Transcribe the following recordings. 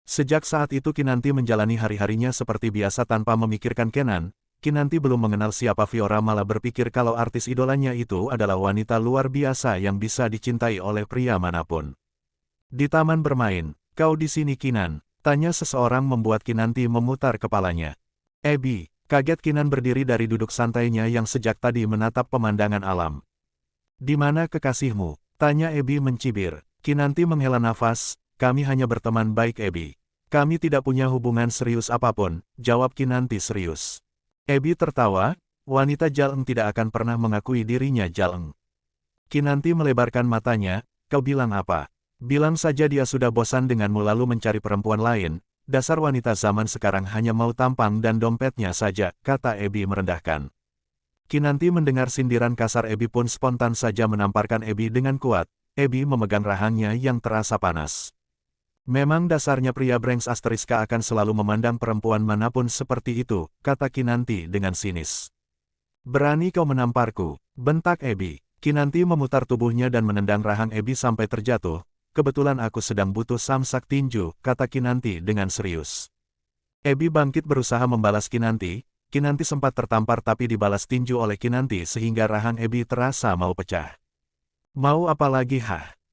Sejak saat itu Kinanti menjalani hari-harinya seperti biasa tanpa memikirkan Kenan. Kinanti belum mengenal siapa Fiora malah berpikir kalau artis idolanya itu adalah wanita luar biasa yang bisa dicintai oleh pria manapun. Di taman bermain, kau di sini Kinan? Tanya seseorang membuat Kinanti memutar kepalanya. Abby, kaget Kinan berdiri dari duduk santainya yang sejak tadi menatap pemandangan alam. Di mana kekasihmu? Tanya Abby mencibir. Kinanti menghela nafas, kami hanya berteman baik Abby. Kami tidak punya hubungan serius apapun, jawab Kinanti serius. Abby tertawa, wanita Jaleng tidak akan pernah mengakui dirinya Jaleng. Kinanti melebarkan matanya, kau bilang apa? Bilang saja dia sudah bosan denganmu lalu mencari perempuan lain, dasar wanita zaman sekarang hanya mau tampang dan dompetnya saja, kata Abby merendahkan. Kinanti mendengar sindiran kasar Abby pun spontan saja menamparkan Abby dengan kuat. Abby memegang rahangnya yang terasa panas. Memang dasarnya pria Branks Asteriska akan selalu memandang perempuan manapun seperti itu, kata Kinanti dengan sinis. Berani kau menamparku, bentak Abby. Kinanti memutar tubuhnya dan menendang rahang Abby sampai terjatuh. Kebetulan aku sedang butuh samsak tinju, kata Kinanti dengan serius. Abby bangkit berusaha membalas Kinanti. Kinanti sempat tertampar tapi dibalas tinju oleh Kinanti sehingga rahang Abby terasa mau pecah. Mau apa lagi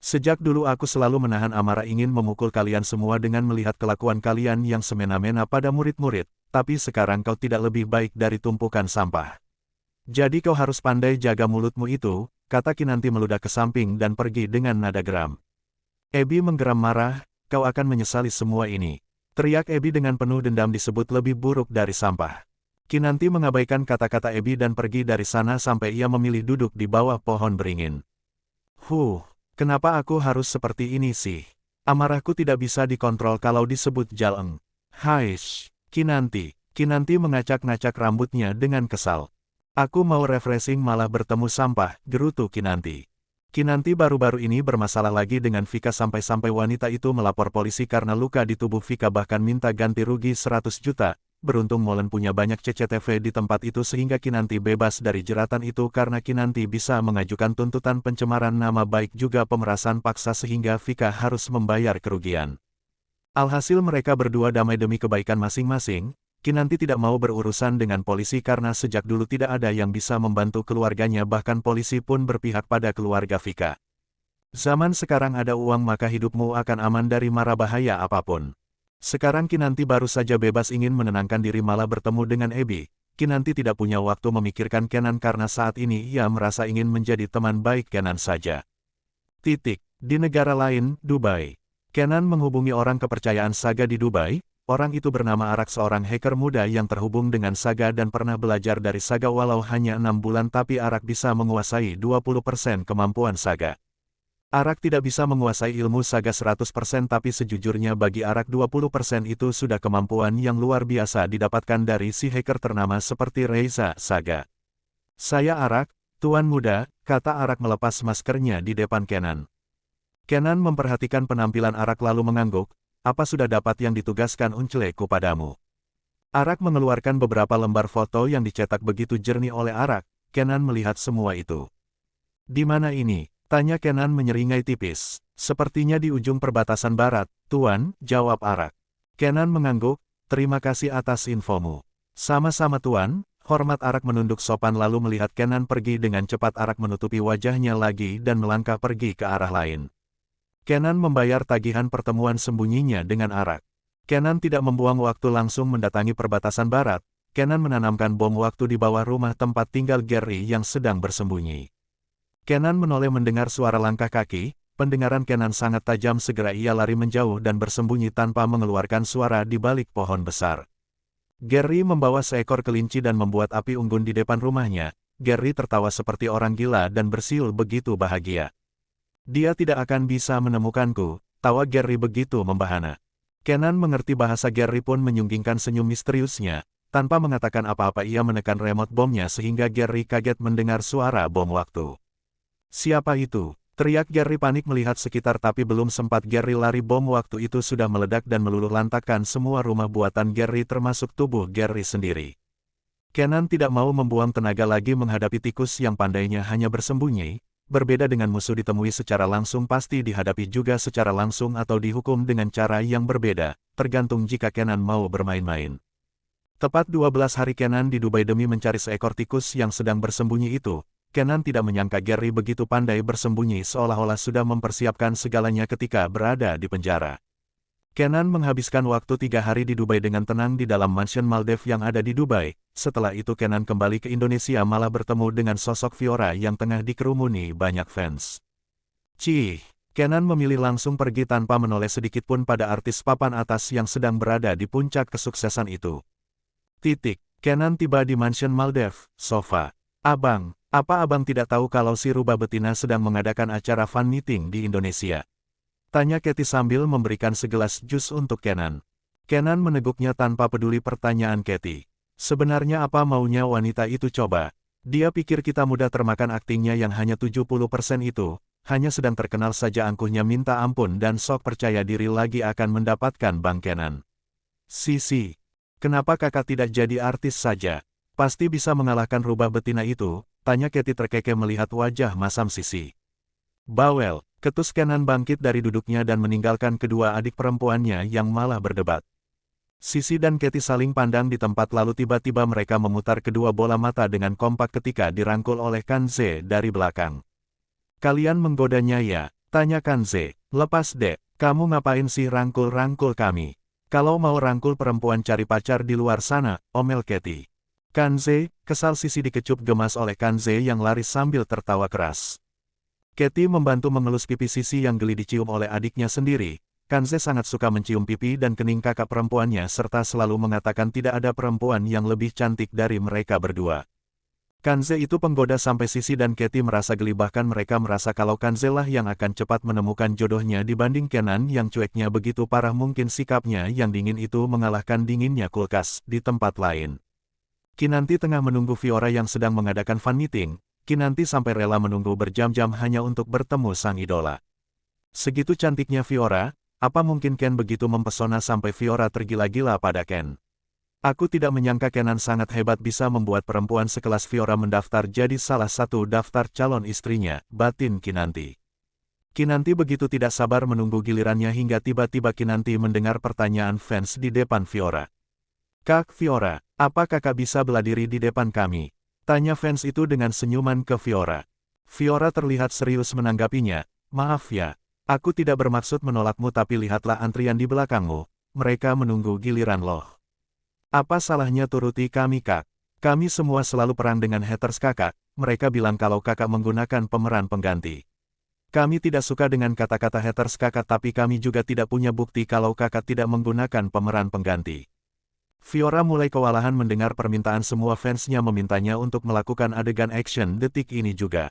Sejak dulu aku selalu menahan amarah ingin memukul kalian semua dengan melihat kelakuan kalian yang semena-mena pada murid-murid, tapi sekarang kau tidak lebih baik dari tumpukan sampah. Jadi kau harus pandai jaga mulutmu itu, kata Kinanti meludah ke samping dan pergi dengan nada geram. Abby menggeram marah, kau akan menyesali semua ini. Teriak Abby dengan penuh dendam disebut lebih buruk dari sampah. Kinanti mengabaikan kata-kata Abby dan pergi dari sana sampai ia memilih duduk di bawah pohon beringin. Kenapa aku harus seperti ini sih? Amarahku tidak bisa dikontrol kalau disebut Jaleng. Haish, Kinanti. Kinanti mengacak-ngacak rambutnya dengan kesal. Aku mau refreshing malah bertemu sampah, gerutu Kinanti. Kinanti baru-baru ini bermasalah lagi dengan Vika sampai-sampai wanita itu melapor polisi karena luka di tubuh Vika bahkan minta ganti rugi 100 juta. Beruntung Molen punya banyak CCTV di tempat itu sehingga Kinanti bebas dari jeratan itu karena Kinanti bisa mengajukan tuntutan pencemaran nama baik juga pemerasan paksa sehingga Vika harus membayar kerugian. Alhasil mereka berdua damai demi kebaikan masing-masing. Kinanti tidak mau berurusan dengan polisi karena sejak dulu tidak ada yang bisa membantu keluarganya bahkan polisi pun berpihak pada keluarga Vika. Zaman sekarang ada uang maka hidupmu akan aman dari mara bahaya apapun. Sekarang Kinanti baru saja bebas ingin menenangkan diri malah bertemu dengan Abby. Kinanti tidak punya waktu memikirkan Kenan karena saat ini ia merasa ingin menjadi teman baik Kenan saja. Di negara lain, Dubai. Kenan menghubungi orang kepercayaan Saga di Dubai. Orang itu bernama Arak seorang hacker muda yang terhubung dengan Saga dan pernah belajar dari Saga walau hanya 6 bulan tapi Arak bisa menguasai 20% kemampuan Saga. Arak tidak bisa menguasai ilmu Saga 100% tapi sejujurnya bagi Arak 20% itu sudah kemampuan yang luar biasa didapatkan dari si hacker ternama seperti Reza Saga. Saya Arak, Tuan Muda, kata Arak melepas maskernya di depan Kenan. Kenan memperhatikan penampilan Arak lalu mengangguk, apa sudah dapat yang ditugaskan Uncleku padamu? Arak mengeluarkan beberapa lembar foto yang dicetak begitu jernih oleh Arak. Kenan melihat semua itu. Di mana ini? Tanya Kenan menyeringai tipis. Sepertinya di ujung perbatasan barat, Tuan, jawab Arak. Kenan mengangguk, terima kasih atas infomu. Sama-sama Tuan, hormat Arak menunduk sopan lalu melihat Kenan pergi dengan cepat Arak menutupi wajahnya lagi dan melangkah pergi ke arah lain. Kenan membayar tagihan pertemuan sembunyinya dengan Arak. Kenan tidak membuang waktu langsung mendatangi perbatasan barat. Kenan menanamkan bom waktu di bawah rumah tempat tinggal Gary yang sedang bersembunyi. Kenan menoleh mendengar suara langkah kaki, pendengaran Kenan sangat tajam segera ia lari menjauh dan bersembunyi tanpa mengeluarkan suara di balik pohon besar. Gary membawa seekor kelinci dan membuat api unggun di depan rumahnya. Gary tertawa seperti orang gila dan bersiul begitu bahagia. Dia tidak akan bisa menemukanku, tawa Gary begitu membahana. Kenan mengerti bahasa Gary pun menyunggingkan senyum misteriusnya. Tanpa mengatakan apa-apa ia menekan remote bomnya sehingga Gary kaget mendengar suara bom waktu. Siapa itu? Teriak Gary panik melihat sekitar tapi belum sempat Gary lari bom waktu itu sudah meledak dan meluluh lantakkan semua rumah buatan Gary termasuk tubuh Gary sendiri. Kenan tidak mau membuang tenaga lagi menghadapi tikus yang pandainya hanya bersembunyi. berbeda dengan musuh ditemui secara langsung pasti dihadapi juga secara langsung atau dihukum dengan cara yang berbeda, tergantung jika Kenan mau bermain-main. Tepat 12 hari Kenan di Dubai demi mencari seekor tikus yang sedang bersembunyi itu, Kenan tidak menyangka Gary begitu pandai bersembunyi seolah-olah sudah mempersiapkan segalanya ketika berada di penjara. Kenan menghabiskan waktu 3 hari di Dubai dengan tenang di dalam mansion Maldives yang ada di Dubai. Setelah itu Kenan kembali ke Indonesia malah bertemu dengan sosok Fiora yang tengah dikerumuni banyak fans. Cih, Kenan memilih langsung pergi tanpa menoleh sedikitpun pada artis papan atas yang sedang berada di puncak kesuksesan itu. Kenan tiba di mansion Maldives, sofa. Abang, apa abang tidak tahu kalau si rubah betina sedang mengadakan acara fan meeting di Indonesia? Tanya Katie sambil memberikan segelas jus untuk Kenan. Kenan meneguknya tanpa peduli pertanyaan Katie. Sebenarnya apa maunya wanita itu coba? Dia pikir kita mudah termakan aktingnya yang hanya 70% itu, hanya sedang terkenal saja angkuhnya minta ampun dan sok percaya diri lagi akan mendapatkan Bang Kenan. Sisi, kenapa kakak tidak jadi artis saja? Pasti bisa mengalahkan rubah betina itu, tanya Katie terkekeh melihat wajah masam Sisi. Bawel, ketus Kenan bangkit dari duduknya dan meninggalkan kedua adik perempuannya yang malah berdebat. Sisi dan Katie saling pandang di tempat lalu tiba-tiba mereka memutar kedua bola mata dengan kompak ketika dirangkul oleh Kanze dari belakang. Kalian menggodanya ya? Tanya Kanze. Lepas dek, kamu ngapain sih rangkul-rangkul kami? Kalau mau rangkul perempuan cari pacar di luar sana, omel Katie. Kanze, kesal Sisi dikecup gemas oleh Kanze yang lari sambil tertawa keras. Katie membantu mengelus pipi Sisi yang geli dicium oleh adiknya sendiri. Kanze sangat suka mencium pipi dan kening kakak perempuannya serta selalu mengatakan tidak ada perempuan yang lebih cantik dari mereka berdua. Kanze itu penggoda sampai Sisi dan Katie merasa geli bahkan mereka merasa kalau Kanze lah yang akan cepat menemukan jodohnya dibanding Kenan yang cueknya begitu parah mungkin sikapnya yang dingin itu mengalahkan dinginnya kulkas di tempat lain. Kinanti tengah menunggu Fiora yang sedang mengadakan fan meeting. Kinanti sampai rela menunggu berjam-jam hanya untuk bertemu sang idola. Segitu cantiknya Fiora, apa mungkin Ken begitu mempesona sampai Fiora tergila-gila pada Ken? Aku tidak menyangka Kenan sangat hebat bisa membuat perempuan sekelas Fiora mendaftar jadi salah satu daftar calon istrinya, batin Kinanti. Kinanti begitu tidak sabar menunggu gilirannya hingga tiba-tiba Kinanti mendengar pertanyaan fans di depan Fiora. Kak Fiora, apa kakak bisa bela diri di depan kami? Tanya fans itu dengan senyuman ke Fiora. Fiora terlihat serius menanggapinya. Maaf ya, aku tidak bermaksud menolakmu tapi lihatlah antrian di belakangmu. Mereka menunggu giliran loh. Apa salahnya turuti kami kak? Kami semua selalu perang dengan haters kakak. Mereka bilang kalau kakak menggunakan pemeran pengganti. Kami tidak suka dengan kata-kata haters kakak tapi kami juga tidak punya bukti kalau kakak tidak menggunakan pemeran pengganti. Fiora mulai kewalahan mendengar permintaan semua fansnya memintanya untuk melakukan adegan action detik ini juga.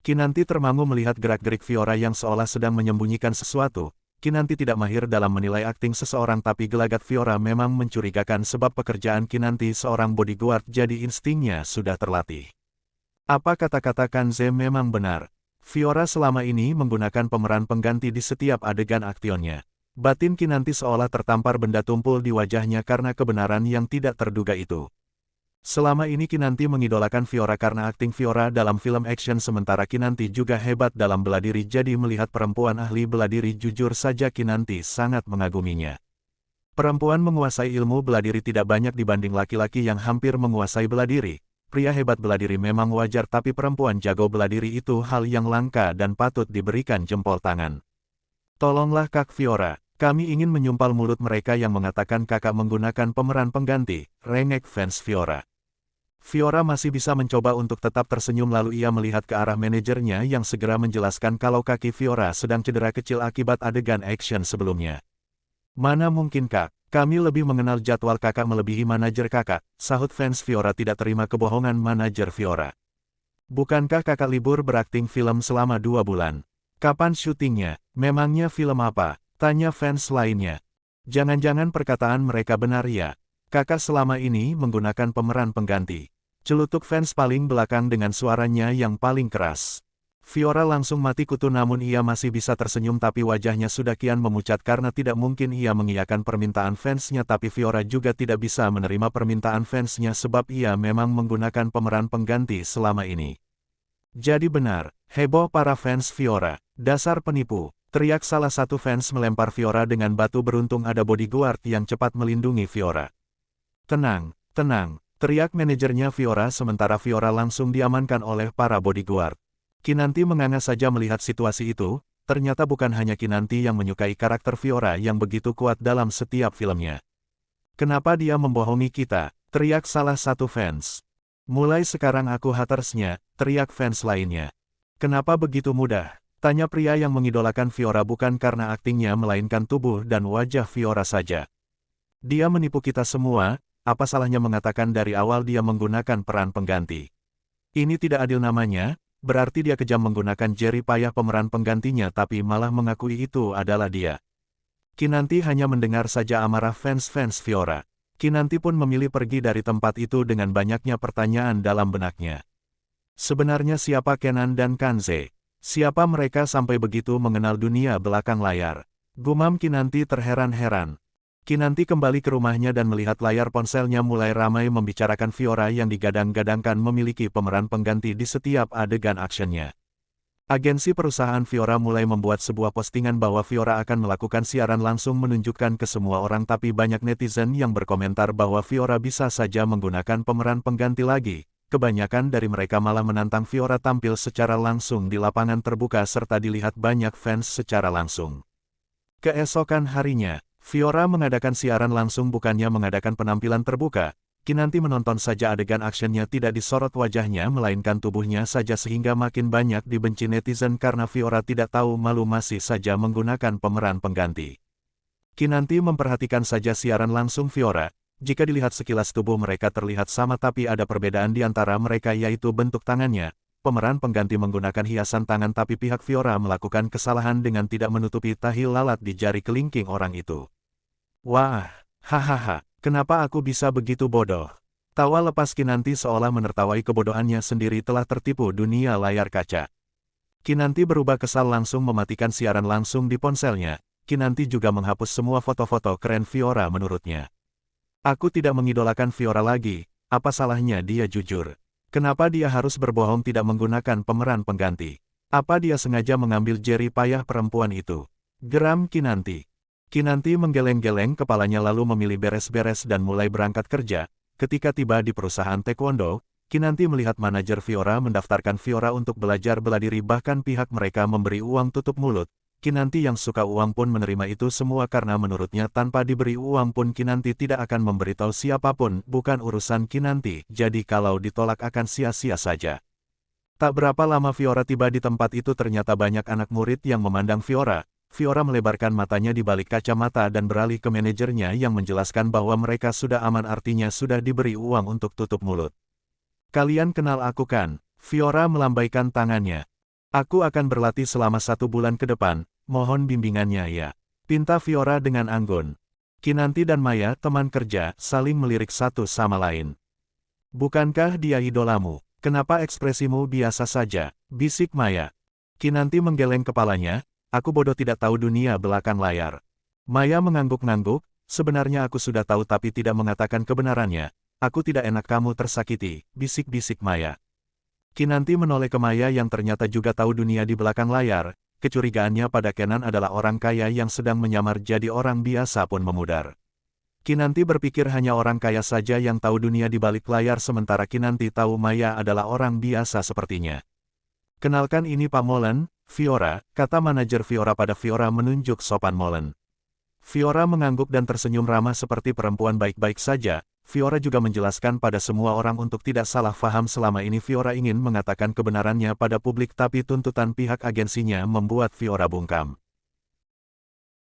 Kinanti termangu melihat gerak-gerik Fiora yang seolah sedang menyembunyikan sesuatu. Kinanti tidak mahir dalam menilai akting seseorang tapi gelagat Fiora memang mencurigakan sebab pekerjaan Kinanti seorang bodyguard jadi instingnya sudah terlatih. Apa kata-kata Kanze memang benar. Fiora selama ini menggunakan pemeran pengganti di setiap adegan aktionnya. Batin Kinanti seolah tertampar benda tumpul di wajahnya karena kebenaran yang tidak terduga itu. Selama ini Kinanti mengidolakan Fiora karena akting Fiora dalam film action sementara Kinanti juga hebat dalam bela diri jadi melihat perempuan ahli bela diri jujur saja Kinanti sangat mengaguminya. Perempuan menguasai ilmu bela diri tidak banyak dibanding laki-laki yang hampir menguasai bela diri. Pria hebat bela diri memang wajar tapi perempuan jago bela diri itu hal yang langka dan patut diberikan jempol tangan. Tolonglah Kak Fiora, kami ingin menyumpal mulut mereka yang mengatakan kakak menggunakan pemeran pengganti, rengek fans Fiora. Fiora masih bisa mencoba untuk tetap tersenyum lalu ia melihat ke arah manajernya yang segera menjelaskan kalau kaki Fiora sedang cedera kecil akibat adegan action sebelumnya. Mana mungkin kak, kami lebih mengenal jadwal kakak melebihi manajer kakak, sahut fans Fiora tidak terima kebohongan manajer Fiora. Bukankah kakak libur berakting film selama 2 bulan? Kapan syutingnya? Memangnya film apa? Tanya fans lainnya. Jangan-jangan perkataan mereka benar ya? Kakak selama ini menggunakan pemeran pengganti. Celutuk fans paling belakang dengan suaranya yang paling keras. Fiora langsung mati kutu namun ia masih bisa tersenyum tapi wajahnya sudah kian memucat karena tidak mungkin ia mengiyakan permintaan fansnya tapi Fiora juga tidak bisa menerima permintaan fansnya sebab ia memang menggunakan pemeran pengganti selama ini. Jadi benar, Heboh para fans Fiora. Dasar penipu. Teriak salah satu fans melempar Fiora dengan batu beruntung ada bodyguard yang cepat melindungi Fiora. Tenang, tenang, teriak manajernya Fiora sementara Fiora langsung diamankan oleh para bodyguard. Kinanti menganga saja melihat situasi itu, ternyata bukan hanya Kinanti yang menyukai karakter Fiora yang begitu kuat dalam setiap filmnya. Kenapa dia membohongi kita? Teriak salah satu fans. Mulai sekarang aku hatersnya, teriak fans lainnya. Kenapa begitu mudah? Tanya pria yang mengidolakan Fiora bukan karena aktingnya melainkan tubuh dan wajah Fiora saja. Dia menipu kita semua, apa salahnya mengatakan dari awal dia menggunakan peran pengganti. Ini tidak adil namanya, berarti dia kejam menggunakan Jerry Payah pemeran penggantinya tapi malah mengakui itu adalah dia. Kinanti hanya mendengar saja amarah fans-fans Fiora. Kinanti pun memilih pergi dari tempat itu dengan banyaknya pertanyaan dalam benaknya. Sebenarnya siapa Kenan dan Kanze? Siapa mereka sampai begitu mengenal dunia belakang layar? Gumam Kinanti terheran-heran. Kinanti kembali ke rumahnya dan melihat layar ponselnya mulai ramai membicarakan Fiora yang digadang-gadangkan memiliki pemeran pengganti di setiap adegan aksennya. Agensi perusahaan Fiora mulai membuat sebuah postingan bahwa Fiora akan melakukan siaran langsung menunjukkan ke semua orang tapi banyak netizen yang berkomentar bahwa Fiora bisa saja menggunakan pemeran pengganti lagi. Kebanyakan dari mereka malah menantang Fiora tampil secara langsung di lapangan terbuka serta dilihat banyak fans secara langsung. Keesokan harinya, Fiora mengadakan siaran langsung bukannya mengadakan penampilan terbuka. Kinanti menonton saja adegan aksennya tidak disorot wajahnya melainkan tubuhnya saja sehingga makin banyak dibenci netizen karena Fiora tidak tahu malu masih saja menggunakan pemeran pengganti. Kinanti memperhatikan saja siaran langsung Fiora. Jika dilihat sekilas tubuh mereka terlihat sama tapi ada perbedaan di antara mereka yaitu bentuk tangannya. Pemeran pengganti menggunakan hiasan tangan tapi pihak Fiora melakukan kesalahan dengan tidak menutupi tahi lalat di jari kelingking orang itu. Wah, hahaha, kenapa aku bisa begitu bodoh? Tawa lepas Kinanti seolah menertawai kebodohannya sendiri telah tertipu dunia layar kaca. Kinanti berubah kesal langsung mematikan siaran langsung di ponselnya. Kinanti juga menghapus semua foto-foto keren Fiora menurutnya. Aku tidak mengidolakan Fiora lagi, apa salahnya dia jujur? Kenapa dia harus berbohong tidak menggunakan pemeran pengganti? Apa dia sengaja mengambil Jerry Payah perempuan itu? Geram Kinanti. Kinanti menggeleng-geleng kepalanya lalu memilih beres-beres dan mulai berangkat kerja. Ketika tiba di perusahaan taekwondo, Kinanti melihat manajer Fiora mendaftarkan Fiora untuk belajar bela diri bahkan pihak mereka memberi uang tutup mulut. Kinanti yang suka uang pun menerima itu semua karena menurutnya tanpa diberi uang pun Kinanti tidak akan memberitahu siapapun, bukan urusan Kinanti, jadi kalau ditolak akan sia-sia saja. Tak berapa lama Fiora tiba di tempat itu ternyata banyak anak murid yang memandang Fiora. Fiora melebarkan matanya di balik kacamata dan beralih ke manajernya yang menjelaskan bahwa mereka sudah aman artinya sudah diberi uang untuk tutup mulut. Kalian kenal aku kan? Fiora melambaikan tangannya. Aku akan berlatih selama 1 bulan ke depan. Mohon bimbingannya ya. Pinta Fiora dengan anggun. Kinanti dan Maya, teman kerja, saling melirik satu sama lain. Bukankah dia idolamu? Kenapa ekspresimu biasa saja? Bisik Maya. Kinanti menggeleng kepalanya. Aku bodoh tidak tahu dunia belakang layar. Maya mengangguk-ngangguk. Sebenarnya aku sudah tahu tapi tidak mengatakan kebenarannya. Aku tidak enak kamu tersakiti. Bisik-bisik Maya. Kinanti menoleh ke Maya yang ternyata juga tahu dunia di belakang layar. Kecurigaannya pada Kenan adalah orang kaya yang sedang menyamar jadi orang biasa pun memudar. Kinanti berpikir hanya orang kaya saja yang tahu dunia di balik layar sementara Kinanti tahu Maya adalah orang biasa sepertinya. Kenalkan ini Pak Molen, Fiora, kata manajer Fiora pada Fiora menunjuk sopan Molen. Fiora mengangguk dan tersenyum ramah seperti perempuan baik-baik saja. Fiora juga menjelaskan pada semua orang untuk tidak salah faham selama ini Fiora ingin mengatakan kebenarannya pada publik tapi tuntutan pihak agensinya membuat Fiora bungkam.